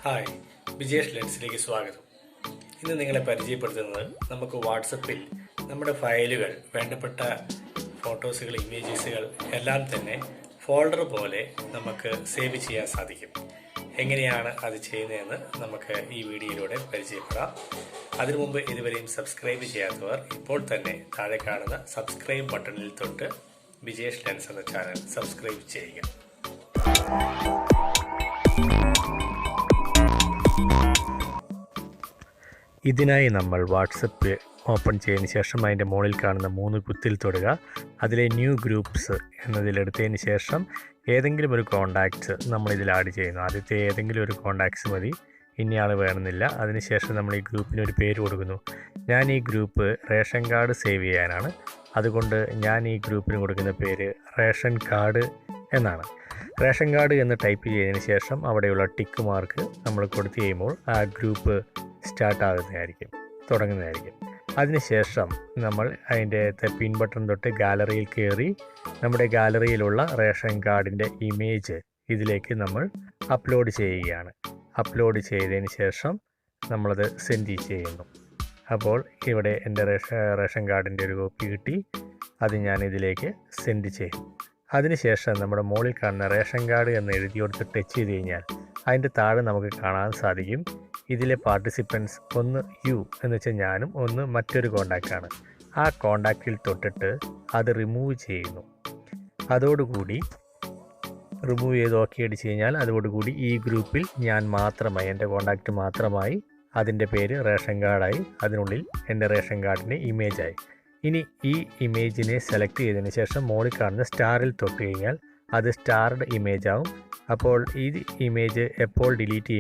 Hi, Vijesh ലെൻസിലേക്ക് സ്വാഗതം. ഇന്ന് നിങ്ങളെ പരിചയപ്പെടുത്തുന്നത് നമുക്ക് വാട്സപ്പിൽ നമ്മുടെ ഫയലുകൾ, വേണ്ടപ്പെട്ട ഫോട്ടോസുകൾ, ഇമേജസുകൾ എല്ലാം തന്നെ ഫോൾഡർ പോലെ നമുക്ക് സേവ് ചെയ്യാൻ സാധിക്കും. എങ്ങനെയാണ് അത് ചെയ്യുന്നതെന്ന് നമുക്ക് ഈ വീഡിയോയിലൂടെ പരിചയപ്പെടാം. അതിനു മുമ്പ് ഇതുവരെയും സബ്സ്ക്രൈബ് ചെയ്യാത്തവർ ഇപ്പോൾ തന്നെ താഴെ കാണുന്ന സബ്സ്ക്രൈബ് ബട്ടണിൽ തൊട്ട് വിജേഷ് ലെൻസ് എന്ന ചാനൽ സബ്സ്ക്രൈബ് ചെയ്യുക. ഇതിനായി നമ്മൾ വാട്സപ്പ് ഓപ്പൺ ചെയ്തതിന് ശേഷം അതിൻ്റെ മുകളിൽ കാണുന്ന 3 കുത്തിൽ തൊടുക. അതിലെ ന്യൂ ഗ്രൂപ്പ്സ് എന്നതിലെടുത്തതിന് ശേഷം ഏതെങ്കിലും ഒരു കോണ്ടാക്ട്സ് നമ്മളിതിൽ ആഡ് ചെയ്യുന്നു. ആദ്യത്തെ ഏതെങ്കിലും ഒരു കോണ്ടാക്ട്സ് മതി, ഇന്നയാൾ വേണമെന്നില്ല. അതിനുശേഷം നമ്മൾ ഈ ഗ്രൂപ്പിന് ഒരു പേര് കൊടുക്കുന്നു. ഞാൻ ഈ ഗ്രൂപ്പ് റേഷൻ കാർഡ് സേവ് ചെയ്യാനാണ്, അതുകൊണ്ട് ഞാൻ ഈ ഗ്രൂപ്പിന് കൊടുക്കുന്ന പേര് റേഷൻ കാർഡ് എന്നാണ്. റേഷൻ കാർഡ് എന്ന് ടൈപ്പ് ചെയ്തതിന് ശേഷം അവിടെയുള്ള ടിക്ക് മാർക്ക് നമ്മൾ കൊടുത്തു കഴിയുമ്പോൾ ആ ഗ്രൂപ്പ് തുടങ്ങുന്നതായിരിക്കും. അതിനുശേഷം നമ്മൾ അതിൻ്റെ പിൻ ബട്ടൺ തൊട്ട് ഗാലറിയിൽ കയറി നമ്മുടെ ഗാലറിയിലുള്ള റേഷൻ കാർഡിൻ്റെ ഇമേജ് ഇതിലേക്ക് നമ്മൾ അപ്ലോഡ് ചെയ്യുകയാണ്. അപ്ലോഡ് ചെയ്തതിന് ശേഷം നമ്മളത് സെൻഡ് ചെയ്യുന്നു. അപ്പോൾ ഇവിടെ എൻ്റെ റേഷൻ കാർഡിൻ്റെ ഒരു കോപ്പി കിട്ടി. അത് ഞാൻ ഇതിലേക്ക് സെൻഡ് ചെയ്യും. അതിനുശേഷം നമ്മുടെ മുകളിൽ കാണുന്ന റേഷൻ കാർഡ് എന്ന് എഴുതിയോടുത്ത് ടച്ച് ചെയ്ത് കഴിഞ്ഞാൽ അതിൻ്റെ താഴെ നമുക്ക് കാണാൻ സാധിക്കും ഇതിലെ പാർട്ടിസിപ്പൻസ് ഒന്ന് യു എന്ന് വെച്ചാൽ ഞാനും, ഒന്ന് മറ്റൊരു കോണ്ടാക്റ്റാണ്. ആ കോണ്ടാക്റ്റിൽ തൊട്ടിട്ട് അത് റിമൂവ് ചെയ്യുന്നു. അതോടുകൂടി റിമൂവ് ചെയ്ത് ഓക്കെ അടിച്ച് കഴിഞ്ഞാൽ അതോടുകൂടി ഈ ഗ്രൂപ്പിൽ ഞാൻ മാത്രമായി, എൻ്റെ കോണ്ടാക്റ്റ് മാത്രമായി, അതിൻ്റെ പേര് റേഷൻ കാർഡായി, അതിനുള്ളിൽ എൻ്റെ റേഷൻ കാർഡിൻ്റെ ഇമേജായി. ഇനി ഈ ഇമേജിനെ സെലക്ട് ചെയ്തതിന് ശേഷം മുകളിൽ കാണുന്ന സ്റ്റാറിൽ തൊട്ട് കഴിഞ്ഞാൽ അത് സ്റ്റാർഡ് ഇമേജ് ആവും. അപ്പോൾ ഈ ഇമേജ് എപ്പോൾ ഡിലീറ്റ്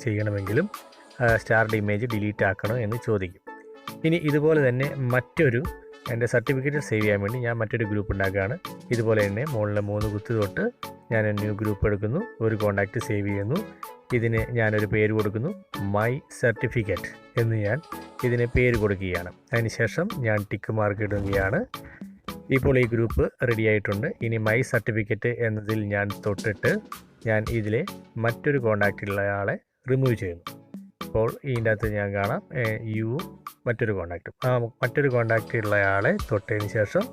ചെയ്യണമെങ്കിലും സ്റ്റാർഡ് ഇമേജ് ഡിലീറ്റ് ആക്കണോ എന്ന് ചോദിക്കും. ഇനി ഇതുപോലെ തന്നെ എൻ്റെ സർട്ടിഫിക്കറ്റ് സേവ് ചെയ്യാൻ വേണ്ടി ഞാൻ മറ്റൊരു ഗ്രൂപ്പ് ഉണ്ടാക്കുകയാണ്. ഇതുപോലെ തന്നെ മുകളിലെ 3 കുത്ത് തൊട്ട് ഞാൻ ന്യൂ ഗ്രൂപ്പ് എടുക്കുന്നു, ഒരു കോണ്ടാക്റ്റ് സേവ് ചെയ്യുന്നു. ഇതിന് ഞാനൊരു പേര് കൊടുക്കുന്നു, മൈ സർട്ടിഫിക്കറ്റ് എന്ന് ഞാൻ ഇതിന് പേര് കൊടുക്കുകയാണ്. അതിനുശേഷം ഞാൻ ടിക്ക് മാർക്ക് ഇടുകയാണ്. ഇപ്പോൾ ഈ ഗ്രൂപ്പ് റെഡി ആയിട്ടുണ്ട്. ഇനി മൈ സർട്ടിഫിക്കറ്റ് എന്നതിൽ ഞാൻ തൊട്ടിട്ട് ഞാൻ ഇതിലെ മറ്റൊരു കോണ്ടാക്റ്റുള്ള ആളെ റിമൂവ് ചെയ്യുന്നു. അപ്പോൾ ഇതിൻ്റെ അകത്ത് ഞാൻ കാണാം യു മറ്റൊരു കോണ്ടാക്റ്റും. ആ മറ്റൊരു കോണ്ടാക്റ്റുള്ള ആളെ തൊട്ടതിന് ശേഷം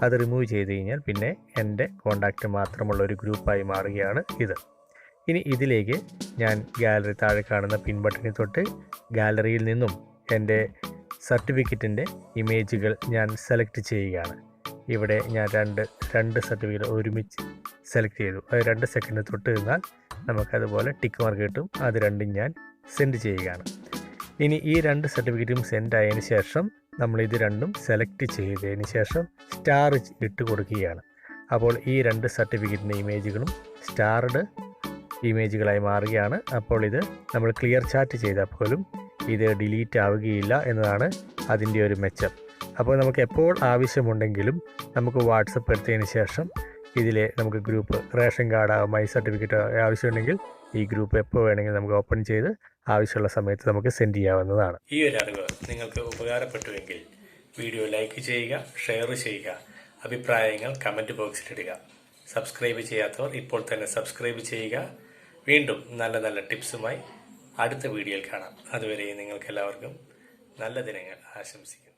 അത് റിമൂവ് ചെയ്ത് കഴിഞ്ഞാൽ പിന്നെ എൻ്റെ കോണ്ടാക്റ്റ് മാത്രമുള്ള ഒരു ഗ്രൂപ്പായി മാറുകയാണ് ഇത്. ഇനി ഇതിലേക്ക് ഞാൻ ഗാലറി താഴെ കാണുന്ന പിൻ ബട്ടണിൽ തൊട്ട് ഗാലറിയിൽ നിന്നും എൻ്റെ സർട്ടിഫിക്കറ്റിൻ്റെ ഇമേജുകൾ ഞാൻ സെലക്ട് ചെയ്യുകയാണ്. ഇവിടെ ഞാൻ രണ്ട് സർട്ടിഫിക്കറ്റ് ഒരുമിച്ച് സെലക്ട് ചെയ്തു. അത് 2 സെക്കൻഡ് തൊട്ട് നിന്നാൽ നമുക്കതുപോലെ ടിക്ക് മാർക്ക് കിട്ടും. അത് രണ്ടും ഞാൻ സെൻഡ് ചെയ്യുകയാണ്. ഇനി ഈ 2 സർട്ടിഫിക്കറ്റും സെൻഡ് ആയതിന് ശേഷം നമ്മളിത് രണ്ടും സെലക്ട് ചെയ്തതിന് ശേഷം സ്റ്റാർ ഇട്ട് കൊടുക്കുകയാണ്. അപ്പോൾ ഈ 2 സർട്ടിഫിക്കറ്റിൻ്റെ ഇമേജുകളും സ്റ്റാർഡ് ഇമേജുകളായി മാറുകയാണ്. അപ്പോൾ ഇത് നമ്മൾ ക്ലിയർ ചാറ്റ് ചെയ്താൽ പോലും ഇത് ഡിലീറ്റ് ആവുകയില്ല എന്നതാണ് അതിൻ്റെ ഒരു മെച്ചം. അപ്പോൾ നമുക്ക് എപ്പോൾ ആവശ്യമുണ്ടെങ്കിലും നമുക്ക് വാട്സപ്പ് എടുത്തതിന് ശേഷം ഇതിലെ നമുക്ക് group ration card, my certificate ആവശ്യമുണ്ടെങ്കിൽ ഈ ഗ്രൂപ്പ് എപ്പോൾ വേണമെങ്കിലും നമുക്ക് ഓപ്പൺ ചെയ്ത് ആവശ്യമുള്ള സമയത്ത് നമുക്ക് സെൻഡ് ചെയ്യാവുന്നതാണ്. ഈ ഒരു അറിവ് നിങ്ങൾക്ക് ഉപകാരപ്പെട്ടുവെങ്കിൽ വീഡിയോ ലൈക്ക് ചെയ്യുക, ഷെയർ ചെയ്യുക, അഭിപ്രായങ്ങൾ കമൻറ്റ് ബോക്സിലിടുക. സബ്സ്ക്രൈബ് ചെയ്യാത്തവർ ഇപ്പോൾ തന്നെ സബ്സ്ക്രൈബ് ചെയ്യുക. വീണ്ടും നല്ല നല്ല ടിപ്സുമായി അടുത്ത വീഡിയോയിൽ കാണാം. അതുവരെ നിങ്ങൾക്ക് എല്ലാവർക്കും നല്ല ദിനങ്ങൾ ആശംസിക്കുന്നു.